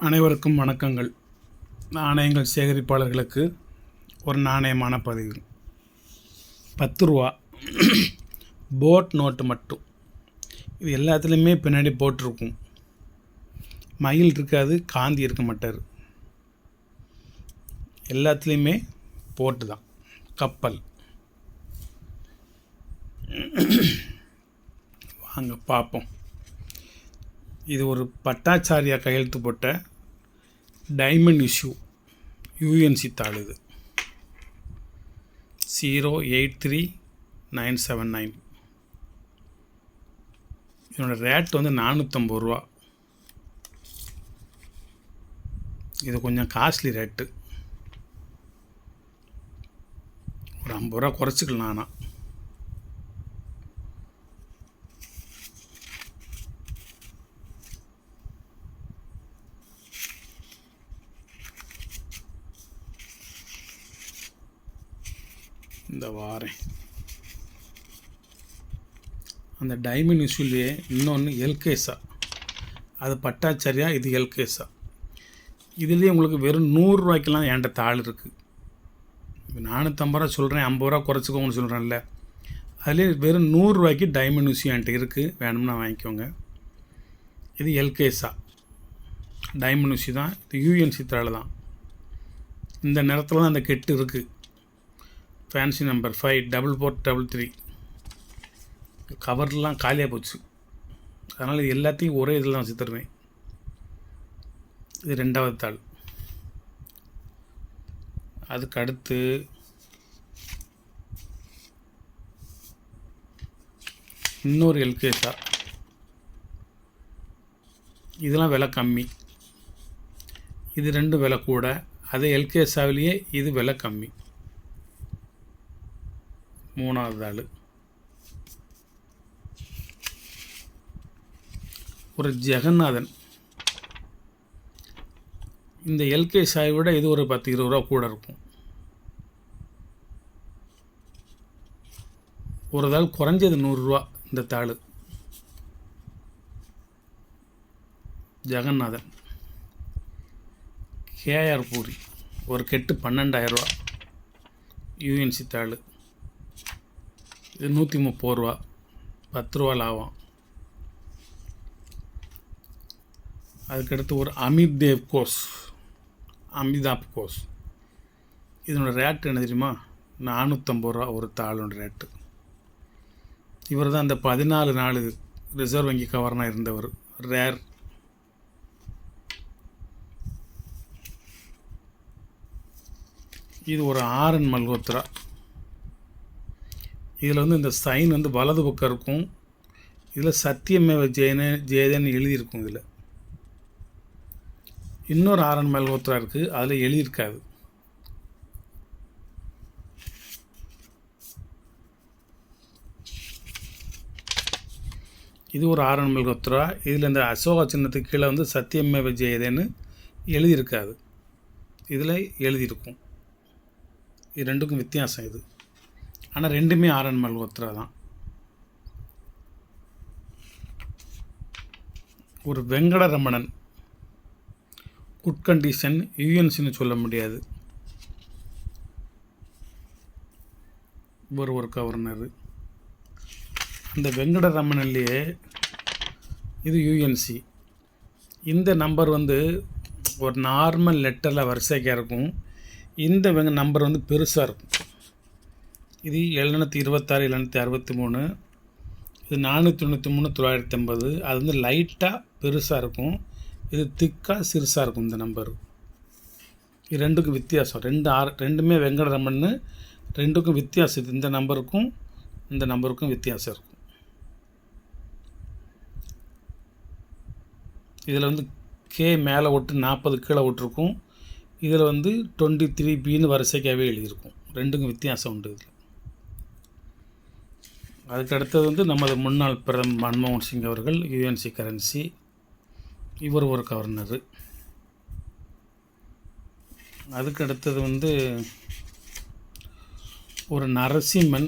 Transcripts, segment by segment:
அனைவருக்கும் வணக்கங்கள். நாணயங்கள் சேகரிப்பாளர்களுக்கு ஒரு நாணயமான பதிவு. 10 ரூபா போட் நோட்டு மட்டும். இது எல்லாத்துலேயுமே பின்னாடி போட்டிருக்கும். மயில் இருக்காது, காந்தி இருக்க மாட்டார். எல்லாத்துலேயுமே போட்டு தான். கப்பல். வாங்க பார்ப்போம். இது ஒரு பட்டாச்சாரியா கையெழுத்து போட்ட டைமண்ட் இஷ்யூ யூஎன்சி தாள். இது 083979. இதனோட ரேட் வந்து 450 ரூபா. இது கொஞ்சம் காஸ்ட்லி ரேட்டு. ஒரு 50 ரூபா குறைச்சிக்கலாம். ஆனால் இந்த வாரேன். அந்த டைமண்ட் இஷ்யூலேயே இன்னொன்று எல்கேஸா. அது பட்டாச்சாரியா, இது எல்கேஸா. இதுலேயே உங்களுக்கு வெறும் 100 ரூபாய்க்கெல்லாம் என்கிட்ட தாள் இருக்குது. 450 ரூபா சொல்கிறேன், 50 ரூபா குறைச்சிக்கோங்கன்னு சொல்கிறேன்ல. அதுலேயே வெறும் 100 ரூபாய்க்கு டைமண்ட் இஷ்யூ என்கிட்ட இருக்குது. வேணும்னா வாங்கிக்கோங்க. இது எல்கேஸா டைமண்ட் இஷ்யூ தான். இது யூஎன்சி தாள் தான். இந்த நேரத்தில் தான் அந்த கெட்டு இருக்குது. Fancy number 54433. கவர்லாம் காலியாக போச்சு. அதனால் இது எல்லாத்தையும் ஒரே இதில் தான் வச்சு தருவேன். இது 2வது தாள். அதுக்கு அடுத்து இன்னொரு எல்கேஸா. இதெல்லாம் விலை கம்மி. இது 2 விலை கூட. அதே எல்கேஸாவிலேயே இது விலை கம்மி. 3வது தாள். ஒரு ஜெகநாதன். இந்த எல்கே சாயை விட இது ஒரு 10-20 ரூபா கூட இருக்கும். ஒரு தாள் குறைஞ்சது 100 ரூபா. இந்த தாள் ஜெகநாதன். கேஆர் பூரி. ஒரு கெட்டு 12,000 ரூபா. யூஎன்சி தாள். இது 130 ரூபா. 10 ரூபா லாபம். அதுக்கடுத்து ஒரு அமிதாப் கோஸ். இதனோட ரேட்டு என்ன தெரியுமா? 450 ரூபா ஒரு தாளோட ரேட்டு. இவர் தான் அந்த 14 நாள் ரிசர்வ் வங்கி கவர்னராக இருந்தவர். ரேர். இது ஒரு ஆர்என் மல்ஹோத்ரா. இதில் வந்து இந்த சைன் வந்து வலது பக்கம் இருக்கும். இதில் சத்தியமேவ ஜெயதேன்னு எழுதியிருக்கும். இதில் இன்னொரு ஆர்என் மல்ஹோத்ரா இருக்குது. அதில் எழுதியிருக்காது. இது ஒரு ஆர்என் மல்ஹோத்ரா. இதில் இந்த அசோகா சின்னத்துக்கு கீழே வந்து சத்தியமேவ ஜெயதேன்னு எழுதியிருக்காது. இதில் எழுதியிருக்கும். இது 2க்கும் வித்தியாசம். இது ஆனால் 2மே ஆர்என் மல்ஹோத்ரா தான். ஒரு வெங்கடரமணன். Good condition. யூஎன்சின்னு சொல்ல முடியாது. ஒரு கவர்னர். இந்த வெங்கடரமணன்லேயே இது யூஎன்சி. இந்த நம்பர் வந்து ஒரு நார்மல் லெட்டரில் வரிசைக்காக இருக்கும். இந்த நம்பர் வந்து பெருசாக இருக்கும். இது 726 763. இது 493 950. அது வந்து லைட்டாக பெருசாக இருக்கும். இது திக்காக சிறுசாக இருக்கும். இந்த நம்பர். இது 2க்கும் வித்தியாசம். 2மே வெங்கடரமன். 2க்கும் வித்தியாசம். இந்த நம்பருக்கும் இந்த நம்பருக்கும் வித்தியாசம் இருக்கும். இதில் வந்து கே மேலே ஒட்டு 40 கீழே ஒட்டிருக்கும். இதில் வந்து 23Bன்னு வரிசைக்காகவே எழுதியிருக்கும். 2க்கும் வித்தியாசம் உண்டு இதில். அதுக்கு அடுத்தது வந்து நமது முன்னாள் பிரதமர் மன்மோகன் சிங் அவர்கள். UNC currency. இவர் ஒரு கவர்னர். அதுக்கு அடுத்தது வந்து ஒரு நரசிம்மன்.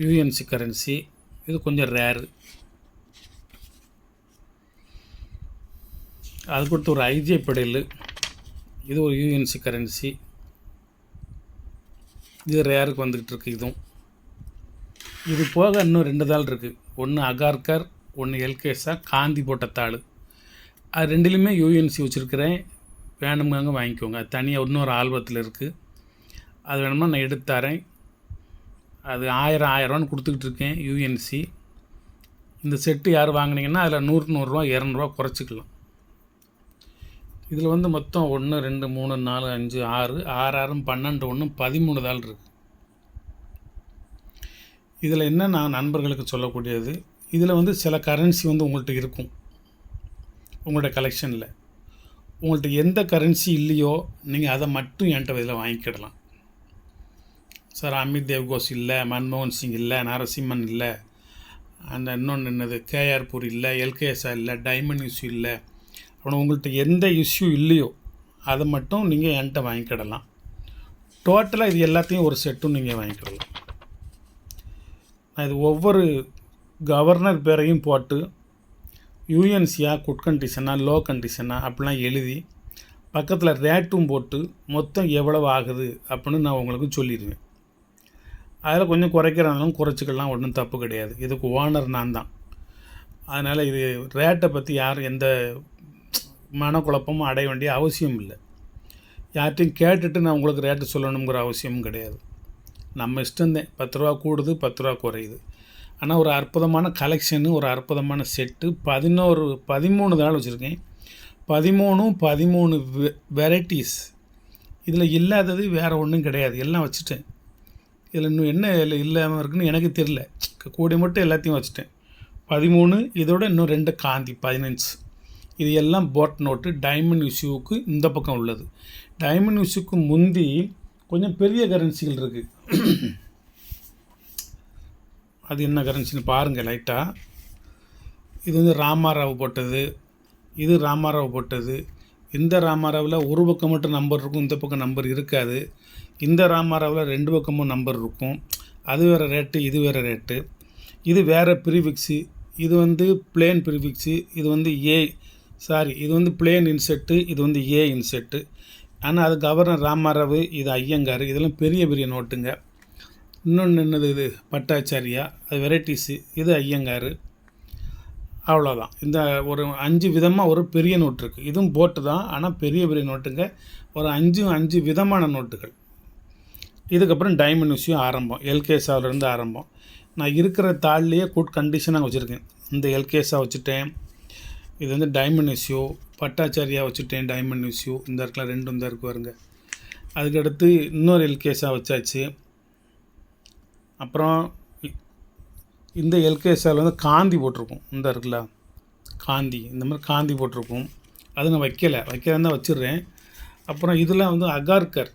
UNC currency. இது கொஞ்சம் ரேரு. அது கொடுத்து ஒரு ஐஜே பெடல், இது ஒரு யூஎன்சி கரன்சி. இது ரேருக்கு வந்துக்கிட்டு இருக்குது. இது போக இன்னும் 2 தாள் இருக்குது. ஒன்று அகார்கர், ஒன்று எல்கேஸா காந்தி போட்ட தாள். அது ரெண்டுலேயுமே யூஎன்சி வச்சுருக்கிறேன். வேணுங்க வாங்கிக்கோங்க. அது தனியாக இன்னொரு ஆல்பத்தில் இருக்குது. அது வேணுமா நான் எடுத்து தரேன். அது 1000 கொடுத்துக்கிட்டு இருக்கேன் யூஎன்சி. இந்த செட்டு யார் வாங்கினீங்கன்னா அதில் 100 100 200 குறைச்சிக்கலாம். இதில் வந்து மொத்தம் 1 2 3 4 5 6 6 12 1 13 தாள் இருக்குது. இதில் என்ன நான் நண்பர்களுக்கு சொல்லக்கூடியது, இதில் வந்து சில கரன்சி வந்து உங்கள்கிட்ட இருக்கும் உங்களோட கலெக்ஷனில். உங்கள்கிட்ட எந்த கரன்சி இல்லையோ நீங்கள் அதை மட்டும் என்கிட்ட இதில் வாங்கிக்கிடலாம். சார் அமித் தேவ்கோஸ் இல்லை, மன்மோகன் சிங் இல்லை, நரசிம்மன் இல்லை, அந்த இன்னொன்று என்னது கேஆர் பூரி இல்லை, எல்கேஎஸ்ஆ இல்லை, டைமண்ட் இஷ்யூ இல்லை, அப்புறம் உங்கள்கிட்ட எந்த இஷ்யூ இல்லையோ அதை மட்டும் நீங்கள் என்கிட்ட வாங்கிக்கிடலாம். டோட்டலாக இது எல்லாத்தையும் ஒரு செட்டும் நீங்கள் வாங்கிக்கிடலாம். நான் இது ஒவ்வொரு கவர்னர் பேரையும் போட்டு யூஎன்சியா, குட் கண்டிஷனா, லோ கண்டிஷனா அப்படிலாம் எழுதி பக்கத்தில் ரேட்டும் போட்டு மொத்தம் எவ்வளவு ஆகுது அப்படின்னு நான் உங்களுக்கு சொல்லிடுவேன். அதில் கொஞ்சம் குறைக்கிறனாலும் குறைச்சிக்கலாம், ஒன்றும் தப்பு கிடையாது. இதுக்கு ஓனர் நான் தான். அதனால் இது ரேட்டை பற்றி யாரும் எந்த மனக்குழப்பமும் அடைய வேண்டிய அவசியம் இல்லை. யார்ட்டையும் கேட்டுட்டு நான் உங்களுக்கு ரேட்டு சொல்லணுங்கிற அவசியமும் கிடையாது. நம்ம இஷ்டந்தேன். 10 ரூபா கூடுது, 10 ரூபா குறையுது. ஆனால் ஒரு அற்புதமான கலெக்ஷனு, ஒரு அற்புதமான செட்டு 13 தாள் வச்சுருக்கேன். 13 வெரைட்டிஸ். இதில் இல்லாதது வேறு ஒன்றும் கிடையாது. எல்லாம் வச்சுட்டேன். இதில் இன்னும் என்ன இல்லாமல் இருக்குன்னு எனக்கு தெரியல. கூடி மட்டும் எல்லாத்தையும் வச்சுட்டேன். 13 இதோட இன்னும் 2 காந்தி 15. இது எல்லாம் போட் நோட்டு. டைமண்ட் இஷ்யூவுக்கு இந்த பக்கம் உள்ளது. டைமண்ட் இஷ்யூக்கு முந்தி கொஞ்சம் பெரிய கரன்சிகள் இருக்குது. அது என்ன கரன்சின்னு பாருங்கள் லைட்டாக. இது வந்து ராமாராவ் போட்டது, இது ராமாராவ் போட்டது. இந்த ராமாராவில் ஒரு பக்கம் மட்டும் நம்பர் இருக்கும், இந்த பக்கம் நம்பர் இருக்காது. இந்த ராமாராவில் 2 பக்கமும் நம்பர் இருக்கும். அது வேறு ரேட்டு, இது வேறு ரேட்டு. இது வேறு ப்ரீஃபிக்ஸு. இது வந்து பிளேன் ப்ரீஃபிக்ஸு. இது வந்து இது வந்து பிளேன் இன்செட்டு, இது வந்து ஏ இன்செட்டு. ஆனால் அது கவர்னர் ராமாராவ், இது ஐயங்கார். இதெல்லாம் பெரிய பெரிய நோட்டுங்க. இன்னொன்று என்னது, இது பட்டாச்சாரியா, அது வெரைட்டிஸு, இது ஐயங்கார். அவ்வளோதான். இந்த ஒரு 5 விதமாக ஒரு பெரிய நோட்டு இருக்குது. இதுவும் போட்டு தான், ஆனால் பெரிய பெரிய நோட்டுங்க. ஒரு 5 விதமான நோட்டுகள். இதுக்கப்புறம் டைமண்ட் இஷ்யூ ஆரம்பம். எல்கேஎஸ்ஆவிலேருந்து ஆரம்பம். நான் இருக்கிற தாள்லேயே குட் கண்டிஷனாக வச்சுருக்கேன். இந்த எல்கேஎஸ்ஆ வச்சுட்டேன். இது வந்து டைமண்ட் இஷ்யூ. பட்டாச்சாரியா வச்சுட்டேன், டைமண்ட் இஷ்யூ. இந்த இடத்துல 2 தான் இருக்கு பாருங்க. அதுக்கடுத்து இன்னொரு எல்கேஎஸ்ஆ வச்சாச்சு. அப்புறம் இந்த எல்கேஎஸ்ஆவில் வந்து காந்தி போட்டிருக்கும். இந்த இருக்குல்ல காந்தி, இந்த மாதிரி காந்தி போட்டிருக்கும். அது நான் வைக்கலாம் தான் வச்சிடுறேன். அப்புறம் இதில் வந்து அகார்கர்,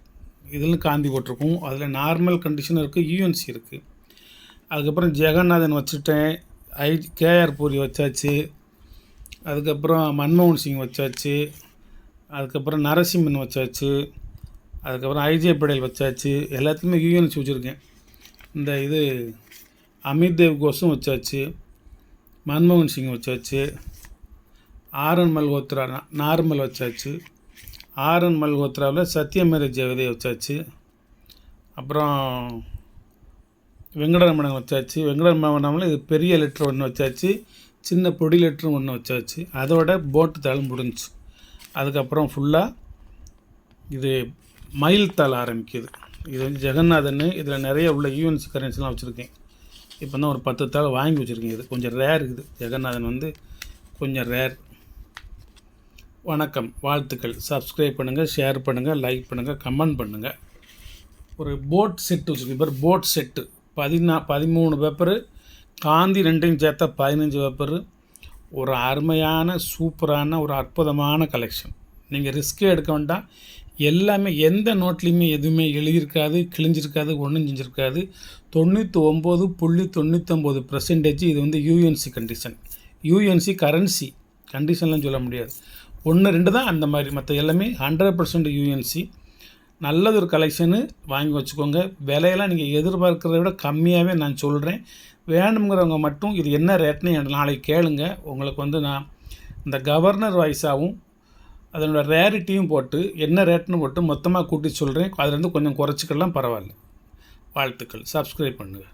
இதில் காந்தி போட்டிருக்கும். அதில் நார்மல் கண்டிஷன் இருக்குது, யூஎன்சி இருக்குது. அதுக்கப்புறம் ஜெகநாதன் வச்சுட்டேன். கேஆர் பூரி வச்சாச்சு. அதுக்கப்புறம் மன்மோகன் சிங் வச்சாச்சு. அதுக்கப்புறம் நரசிம்மன் வச்சாச்சு. அதுக்கப்புறம் ஐஜே படேல் வச்சாச்சு. எல்லாத்துலேயுமே யூஎன்சி வச்சுருக்கேன். இந்த இது அமித் தேவ்கோஸும் வச்சாச்சு. மன்மோகன் சிங் வச்சாச்சு. ஆர்என் மல்ஹோத்ரா நார்மல் வச்சாச்சு. ஆர்என் மல்ஹோத்ராவில் சத்யமேத ஜெயதே வச்சாச்சு. அப்புறம் வெங்கடரமணன் வச்சாச்சு. வெங்கடரமணனில் இது பெரிய லெட்ரு ஒன்று வச்சாச்சு, சின்ன பொடி லெட்ரு ஒன்று வச்சாச்சு. அதோட போட்டு தாள் முடிஞ்சிச்சு. அதுக்கப்புறம் ஃபுல்லாக இது மயில் தாள் ஆரம்பிக்குது. இது வந்து ஜெகநாதன். இதில் நிறைய உள்ள யூஎன்சி கரன்சிலாம் வச்சுருக்கேன். இப்போ தான் ஒரு 10 தாள் வாங்கி வச்சுருக்கேன். இது கொஞ்சம் ரேர் இருக்குது. ஜெகநாதன் வந்து கொஞ்சம் ரேர். வணக்கம், வாழ்த்துக்கள். சப்ஸ்கிரைப் பண்ணுங்கள், ஷேர் பண்ணுங்கள், லைக் பண்ணுங்கள், கமெண்ட் பண்ணுங்கள். ஒரு போட் செட்டு வச்சுருக்கேன். இப்போ போட் செட்டு 13 பேப்பரு, காந்தி 2யும் சேர்த்தா 15 பேப்பரு. ஒரு அருமையான சூப்பரான ஒரு அற்புதமான கலெக்ஷன். நீங்கள் ரிஸ்க்கே எடுக்க வேண்டாம். எல்லாமே எந்த நோட்லேயுமே எதுவுமே எழுதியிருக்காது, கிழிஞ்சிருக்காது, ஒன்றும் செஞ்சுருக்காது. 99.99% இது வந்து யூஎன்சி கண்டிஷன். யூஎன்சி கரன்சி கண்டிஷன்லாம் சொல்ல முடியாது. 1-2 தான் அந்த மாதிரி. மற்ற எல்லாமே 100% யூஎன்சி. நல்லது ஒரு கலெக்ஷனு வாங்கி வச்சுக்கோங்க. விலையெல்லாம் நீங்கள் எதிர்பார்க்குறத விட கம்மியாகவே நான் சொல்கிறேன். வேணுங்கிறவங்க மட்டும் இது என்ன ரேட்னு நாளைக்கு கேளுங்க. உங்களுக்கு வந்து நான் இந்த கவர்னர் வாய்ஸாகவும் அதனோட ரேரிட்டியும் போட்டு என்ன ரேட்னு போட்டு மொத்தமாக கூட்டி சொல்கிறேன். அதுலேருந்து கொஞ்சம் குறைச்சிக்கலாம், பரவாயில்ல. வாழ்த்துக்கள். சப்ஸ்கிரைப் பண்ணுங்கள்.